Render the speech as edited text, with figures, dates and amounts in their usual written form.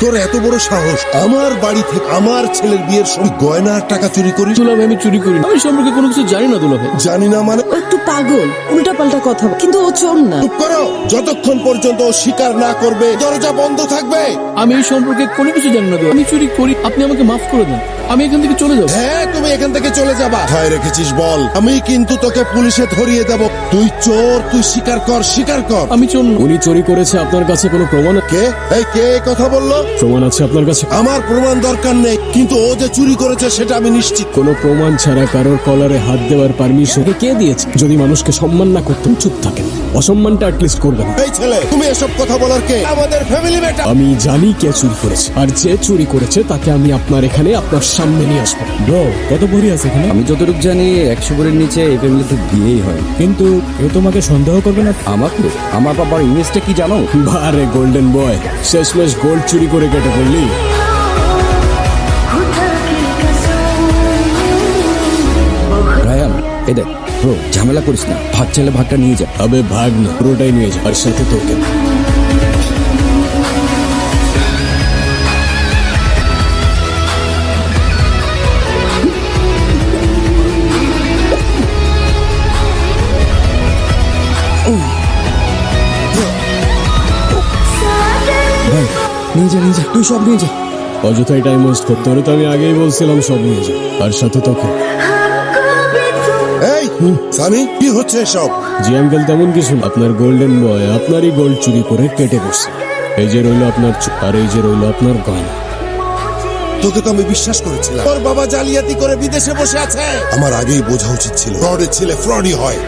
তোর এত বড় সাহস, আমার বাড়ি থেকে আমার ছেলের বিয়ের সময় গয়নার টাকা চুরি করিস? দুলা ভাই আমি চুরি করি না, আমি সম্পর্কে কোনো কিছু জানি না দুলা ভাই। জানি না মানে? ও একটু পাগল, উল্টা পাল্টা কথা বলে, কিন্তু ও চোর না। চুপ করো, যতক্ষণ পর্যন্ত ও স্বীকার না করবে দরজা বন্ধ থাকবে। আমি এই সম্পর্কে কোনো কিছু জানি না দুলা, আমি চুরি করি, আপনি আমাকে মাফ করে দেন, আমি এখান থেকে চলে যাবো। হ্যাঁ, তুমি এখান থেকে চলে যাবা। ভয় রেখেছিস বল, আমি কিন্তু তোকে পুলিশে ধরিয়ে দেব। তুই চোর, তুই স্বীকার কর, স্বীকার কর। আমি চোর না। উনি চুরি করেছে, আপনার কাছে কোনো প্রমাণ? কে এই কে এই কথা বললো? প্রমাণ আছে আপনার কাছে? আমার প্রমাণ দরকার নেই, কিন্তু ও যে চুরি করেছে সেটা আমি নিশ্চিত। কোনো প্রমাণ ছাড়া কারোর কলারে হাত দেওয়ার পারমিশন কে দিয়েছে? যদি মানুষকে সম্মান না করতেন চুপ থাকেন, অসম্মানটা অ্যাটলিস্ট করবেন। এই ছেলে, তুমি এসব কথা বলার কে? আমাদের ফ্যামিলি ম্যাটার। আমি জানি কে চুরি করেছে, আর যে চুরি করেছে তাকে আমি আপনার এখানে আপনার সামনে নিয়ে আসবো। ব্রো, কত ভরি আছে এখানে? আমি যতটুকু জানি 100 ভরির নিচে এই ফ্যামিলিতে বিয়েই হয়। কিন্তু কেউ তোমাকে সন্দেহ করবে না? আমাকে? আমার বাবার ইমেজটা কি জানো? বারে গোল্ডেন বয়, শেষমেশ গোল্ড চুরি করে কেটে পড়লি। রায়ান, এই দেখ ব্রো, ঝামেলা করিস না, ভাগ চাইলে ভাগটা নিয়ে যা। আবে ভাগ না, পুরোটাই নিয়ে যা, আর সাথে তোকে। ভাই নিয়ে যা, নিয়ে যা, তুই সব নিয়ে যা। অযথাই টাইম ওয়েস্ট করতে হলে তো আমি আগেই বলছিলাম সব নিয়ে যা, আর সাথে তোকে। এই সানি, কি হচ্ছে এসব? জি আঙ্কেল, তেমন কিছু না। আপনার গোল্ডেন বয় আপনারই গোল্ড চুরি করে কেটে বসছে। এই যে রইল আপনার আর এই যে রইল আপনার গয়না। তোকে তো আমি বিশ্বাস করেছিলাম, তোর বাবা জালিয়াতি করে বিদেশে বসে আছে। আমার আগেই বোঝা উচিত ছিল ফ্রডের ছেলে ফ্রডই হয়।